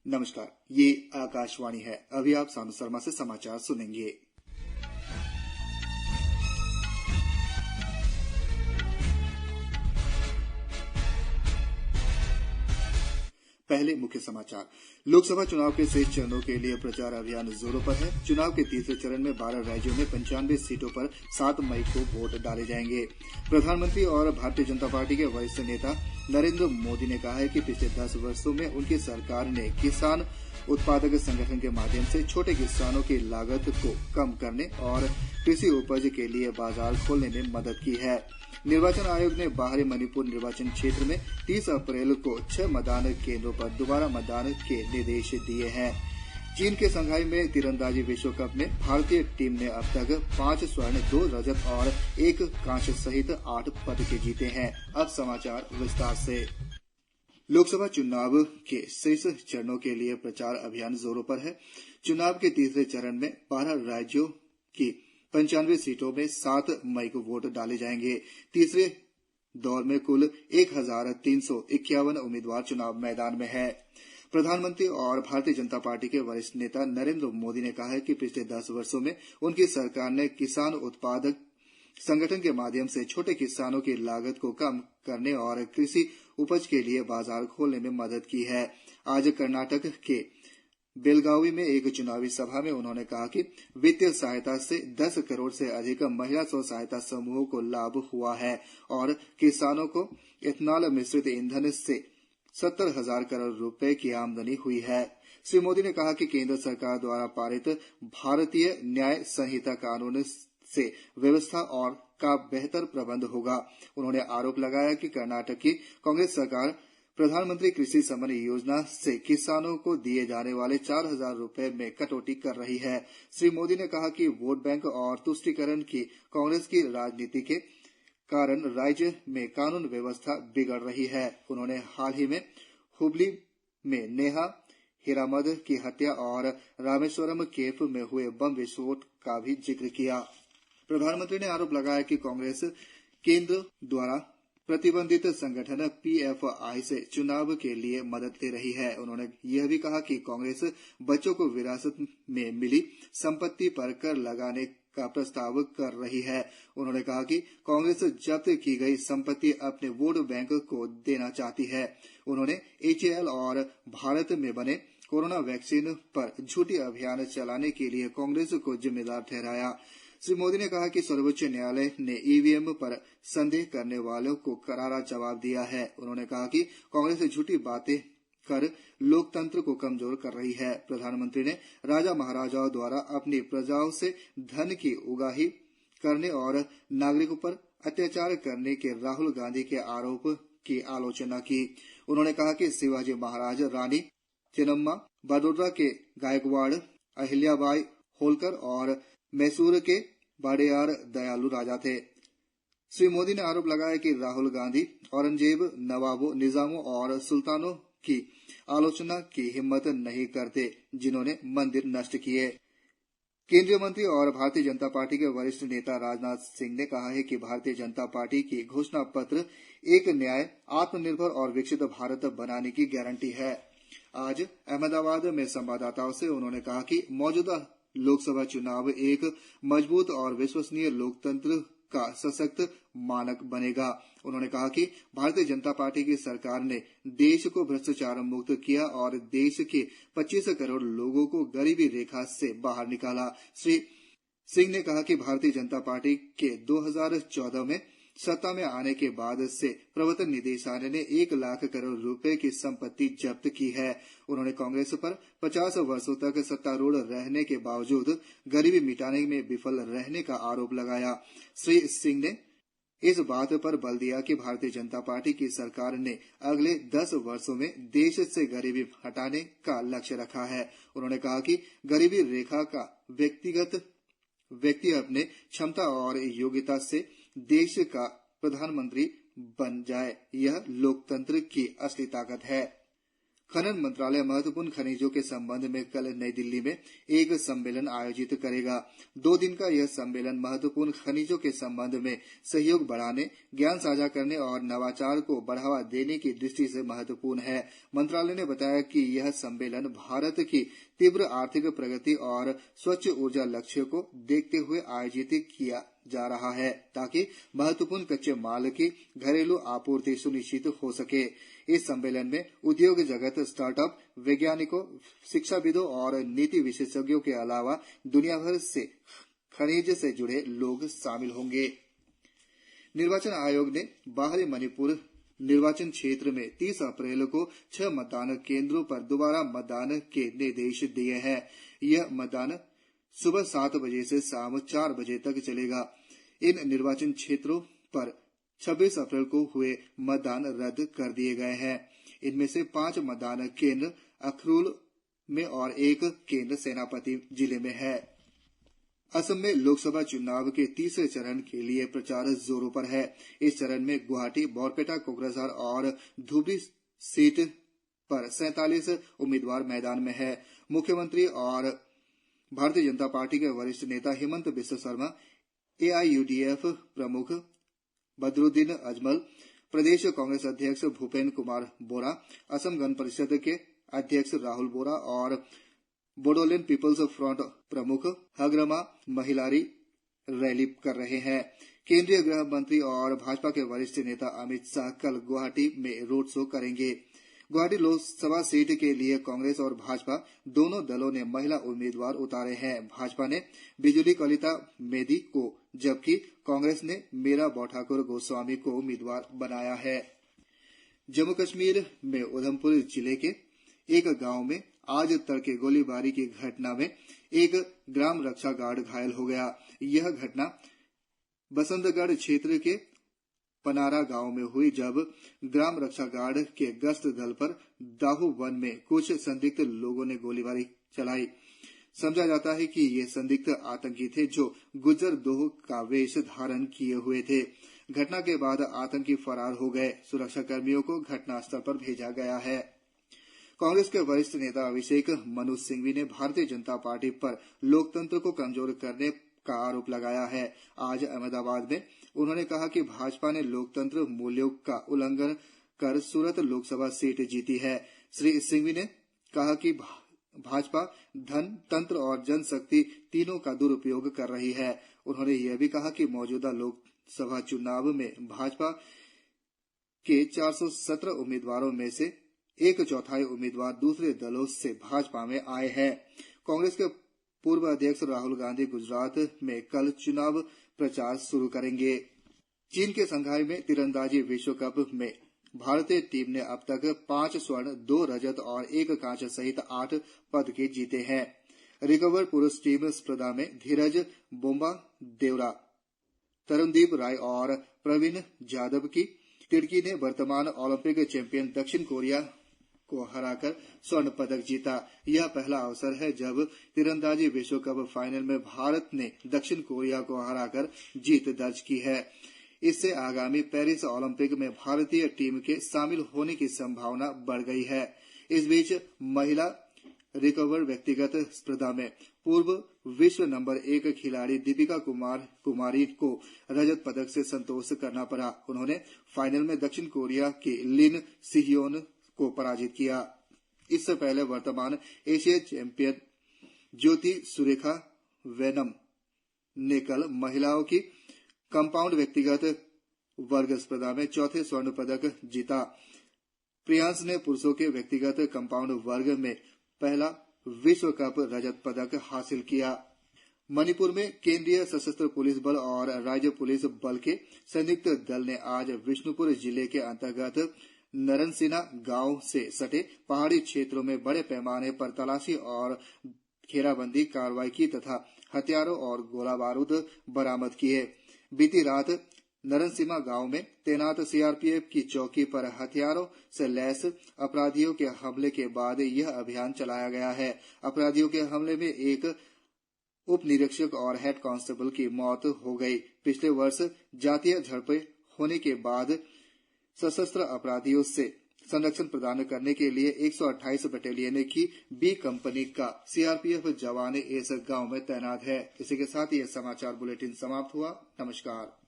नमस्कार, ये आकाशवाणी है। अभी आप सानु शर्मा से समाचार सुनेंगे। पहले मुख्य समाचार। लोकसभा चुनाव के शेष चरणों के लिए प्रचार अभियान जोरों पर है। चुनाव के तीसरे चरण में 12 राज्यों में 95 सीटों पर 7 मई को वोट डाले जाएंगे। प्रधानमंत्री और भारतीय जनता पार्टी के वरिष्ठ नेता नरेंद्र मोदी ने कहा है कि पिछले 10 वर्षों में उनकी सरकार ने किसान उत्पादक संगठन के माध्यम से छोटे किसानों की लागत को कम करने और कृषि उपज के लिए बाजार खोलने में मदद की है। निर्वाचन आयोग ने बाहरी मणिपुर निर्वाचन क्षेत्र में 30 अप्रैल को 6 मतदान केंद्रों पर दोबारा मतदान के निर्देश दिए हैं। चीन के शंघाई में तीरंदाजी विश्व कप में भारतीय टीम ने अब तक 5 स्वर्ण, 2 रजत और 1 कांस्य सहित 8 पदक जीते हैं। अब समाचार विस्तार से। लोकसभा चुनाव के शेष चरणों के लिए प्रचार अभियान जोरों पर है। चुनाव के तीसरे चरण में 12 राज्यों की 95 सीटों में 7 मई को वोट डाले जाएंगे। तीसरे दौर में कुल 1351 उम्मीदवार चुनाव मैदान में हैं। प्रधानमंत्री और भारतीय जनता पार्टी के वरिष्ठ नेता नरेंद्र मोदी ने कहा है कि पिछले 10 वर्षों में उनकी सरकार ने किसान उत्पादक संगठन के माध्यम से छोटे किसानों की लागत को कम करने और कृषि उपज के लिए बाजार खोलने में मदद की है। आज कर्नाटक के बेलगावी में एक चुनावी सभा में उन्होंने कहा कि वित्तीय सहायता से 10 करोड़ से अधिक महिला स्व सहायता समूहों को लाभ हुआ है और किसानों को इथेनॉल मिश्रित ईंधन से 70,000 करोड़ रुपए की आमदनी हुई है। श्री मोदी ने कहा कि केंद्र सरकार द्वारा पारित भारतीय न्याय संहिता कानून से व्यवस्था और का बेहतर प्रबंध होगा। उन्होंने आरोप लगाया कि कर्नाटक की कांग्रेस सरकार प्रधानमंत्री कृषि सम्मान योजना से किसानों को दिए जाने वाले 4,000 रुपए में कटौती कर रही है। श्री मोदी ने कहा कि वोट बैंक और तुष्टीकरण की कांग्रेस की राजनीति के कारण राज्य में कानून व्यवस्था बिगड़ रही है। उन्होंने हाल ही में हुबली में नेहा हीरामद की हत्या और रामेश्वरम केफ में हुए बम विस्फोट का भी जिक्र किया। प्रधानमंत्री ने आरोप लगाया कि कांग्रेस केंद्र द्वारा प्रतिबंधित संगठन PFI से चुनाव के लिए मदद ले रही है। उन्होंने यह भी कहा कि कांग्रेस बच्चों को विरासत में मिली संपत्ति पर कर लगाने का प्रस्ताव कर रही है। उन्होंने कहा कि कांग्रेस जब्त की गई संपत्ति अपने वोट बैंक को देना चाहती है। उन्होंने HAL और भारत में बने कोरोना वैक्सीन पर झूठी अभियान चलाने के लिए कांग्रेस को जिम्मेदार ठहराया। श्री मोदी ने कहा कि सर्वोच्च न्यायालय ने EVM पर संदेह करने वालों को करारा जवाब दिया है। उन्होंने कहा कि कांग्रेस झूठी बातें कर लोकतंत्र को कमजोर कर रही है। प्रधानमंत्री ने राजा महाराजाओं द्वारा अपनी प्रजाओं से धन की उगाही करने और नागरिकों पर अत्याचार करने के राहुल गांधी के आरोप की आलोचना की। उन्होंने कहा कि शिवाजी महाराज, रानी चेन्नम्मा, बड़ौदा के गायकवाड़, अहिल्याबाई होलकर और मैसूर के वाडेयार दयालु राजा थे। श्री मोदी ने आरोप लगाया कि राहुल गांधी औरंगजेब, नवाबों, निजामों और सुल्तानों की आलोचना की हिम्मत नहीं करते जिन्होंने मंदिर नष्ट किए। केंद्रीय मंत्री और भारतीय जनता पार्टी के वरिष्ठ नेता राजनाथ सिंह ने कहा है कि भारतीय जनता पार्टी की घोषणा पत्र एक न्याय, आत्मनिर्भर और विकसित भारत बनाने की गारंटी है। आज अहमदाबाद में संवाददाताओं से उन्होंने कहा कि मौजूदा लोकसभा चुनाव एक मजबूत और विश्वसनीय लोकतंत्र का सशक्त मानक बनेगा। उन्होंने कहा कि भारतीय जनता पार्टी की सरकार ने देश को भ्रष्टाचार मुक्त किया और देश के 25 करोड़ लोगों को गरीबी रेखा से बाहर निकाला। श्री सिंह ने कहा कि भारतीय जनता पार्टी के 2014 में सत्ता में आने के बाद से प्रवर्तन निदेशालय ने 1 लाख करोड़ रुपए की संपत्ति जब्त की है। उन्होंने कांग्रेस पर 50 वर्षों तक सत्तारूढ़ रहने के बावजूद गरीबी मिटाने में विफल रहने का आरोप लगाया। श्री सिंह ने इस बात पर बल दिया कि भारतीय जनता पार्टी की सरकार ने अगले 10 वर्षों में देश से गरीबी हटाने का लक्ष्य रखा है। उन्होंने कहा कि गरीबी रेखा का व्यक्ति अपने क्षमता और योग्यता से देश का प्रधानमंत्री बन जाए, यह लोकतंत्र की असली ताकत है। खनन मंत्रालय महत्वपूर्ण खनिजों के संबंध में कल नई दिल्ली में एक सम्मेलन आयोजित करेगा। 2 दिन का यह सम्मेलन महत्वपूर्ण खनिजों के संबंध में सहयोग बढ़ाने, ज्ञान साझा करने और नवाचार को बढ़ावा देने की दृष्टि से महत्वपूर्ण है। मंत्रालय ने बताया कि यह सम्मेलन भारत की तीव्र आर्थिक प्रगति और स्वच्छ ऊर्जा लक्ष्य को देखते हुए आयोजित किया जा रहा है, ताकि महत्वपूर्ण कच्चे माल की घरेलू आपूर्ति सुनिश्चित हो सके। इस सम्मेलन में उद्योग जगत, स्टार्टअप, वैज्ञानिकों, शिक्षाविदों और नीति विशेषज्ञों के अलावा दुनिया भर से खनिज से जुड़े लोग शामिल होंगे। निर्वाचन आयोग ने बाहरी मणिपुर निर्वाचन क्षेत्र में 30 अप्रैल को 6 मतदान केंद्रों पर दोबारा मतदान के निर्देश दिए हैं। यह मतदान सुबह 7 बजे से शाम 4 बजे तक चलेगा। इन निर्वाचन क्षेत्रों पर 26 अप्रैल को हुए मतदान रद्द कर दिए गए हैं। इनमें से 5 मतदान केंद्र अखरूल में और 1 केंद्र सेनापति जिले में है। असम में लोकसभा चुनाव के तीसरे चरण के लिए प्रचार जोरों पर है। इस चरण में गुवाहाटी, बोरपेटा, कोकराझार और धुबरी सीट पर 47 उम्मीदवार मैदान में हैं। मुख्यमंत्री और भारतीय जनता पार्टी के वरिष्ठ नेता हिमंत बिस्वा शर्मा, AIUDF प्रमुख बदरुद्दीन अजमल, प्रदेश कांग्रेस अध्यक्ष भूपेन्द्र कुमार बोरा, असम गण परिषद के अध्यक्ष राहुल बोरा और बोडोलैंड पीपल्स फ्रंट प्रमुख हग्रमा महिलारी रैली कर रहे हैं। केंद्रीय गृह मंत्री और भाजपा के वरिष्ठ नेता अमित शाह कल गुवाहाटी में रोड शो करेंगे। गुवाहाटी लोकसभा सीट के लिए कांग्रेस और भाजपा दोनों दलों ने महिला उम्मीदवार उतारे हैं। भाजपा ने बिजुली कलिता मेदी को, जबकि कांग्रेस ने मीरा बौठाकुर गोस्वामी को उम्मीदवार बनाया है। जम्मू कश्मीर में उधमपुर जिले के एक गांव में आज तड़के गोलीबारी की घटना में एक ग्राम रक्षा गार्ड घायल हो गया। यह घटना बसंतगढ़ क्षेत्र के पनारा गांव में हुई, जब ग्राम रक्षा गार्ड के गश्त दल पर दाहू वन में कुछ संदिग्ध लोगों ने गोलीबारी चलाई। समझा जाता है कि ये संदिग्ध आतंकी थे जो गुज्जर दोह का वेश धारण किए हुए थे। घटना के बाद आतंकी फरार हो गए। सुरक्षाकर्मियों को घटनास्थल पर भेजा गया है। कांग्रेस के वरिष्ठ नेता अभिषेक मनु सिंघवी ने भारतीय जनता पार्टी पर लोकतंत्र को कमजोर करने का आरोप लगाया है। आज अहमदाबाद में उन्होंने कहा कि भाजपा ने लोकतंत्र मूल्यों का उल्लंघन कर सूरत लोकसभा सीट जीती है। श्री सिंघवी ने कहा कि भाजपा धन, तंत्र और जनशक्ति तीनों का दुरुपयोग कर रही है। उन्होंने यह भी कहा कि मौजूदा लोकसभा चुनाव में भाजपा के 417 उम्मीदवारों में से 1/4 उम्मीदवार दूसरे दलों से भाजपा में आए हैं। कांग्रेस के पूर्व अध्यक्ष राहुल गांधी गुजरात में कल चुनाव प्रचार शुरू करेंगे। चीन के शंघाई में तीरंदाजी विश्व कप में भारतीय टीम ने अब तक 5 स्वर्ण, 2 रजत और 1 कांस्य सहित 8 पदक जीते हैं। रिकर्व पुरुष टीम स्पर्धा में धीरज बोम्बा देवरा, तरुणदीप राय और प्रवीण जाधव की तिड़की ने वर्तमान ओलंपिक चैंपियन दक्षिण कोरिया को हराकर स्वर्ण पदक जीता। यह पहला अवसर है जब तीरंदाजी विश्व कप फाइनल में भारत ने दक्षिण कोरिया को हराकर जीत दर्ज की है। इससे आगामी पेरिस ओलंपिक में भारतीय टीम के शामिल होने की संभावना बढ़ गई है। इस बीच महिला रिकर्व व्यक्तिगत स्पर्धा में पूर्व विश्व नंबर 1 खिलाड़ी दीपिका कुमारी को रजत पदक से संतोष करना पड़ा। उन्होंने फाइनल में दक्षिण कोरिया की लिन सिहयोन को पराजित किया। इससे पहले वर्तमान एशियाई चैंपियन ज्योति सुरेखा वेनम ने कल महिलाओं की कंपाउंड व्यक्तिगत वर्ग स्पर्धा में चौथे स्वर्ण पदक जीता। प्रियांश ने पुरुषों के व्यक्तिगत कंपाउंड वर्ग में पहला विश्व कप रजत पदक हासिल किया। मणिपुर में केंद्रीय सशस्त्र पुलिस बल और राज्य पुलिस बल के संयुक्त दल ने आज विष्णुपुर जिले के अंतर्गत नरनसिना गांव से सटे पहाड़ी क्षेत्रों में बड़े पैमाने पर तलाशी और घेराबंदी कार्रवाई की तथा हथियारों और गोला बारूद बरामद किए। बीती रात नरनसीमा गांव में तैनात CRPF की चौकी पर हथियारों से लैस अपराधियों के हमले के बाद यह अभियान चलाया गया है। अपराधियों के हमले में एक उप निरीक्षक और हेड कांस्टेबल की मौत हो गई। पिछले वर्ष जातीय झड़पें होने के बाद सशस्त्र अपराधियों से संरक्षण प्रदान करने के लिए 128 बटालियन की बी कंपनी का सीआरपीएफ जवान इस गांव में तैनात है। इसी के साथ ये समाचार बुलेटिन समाप्त हुआ। नमस्कार।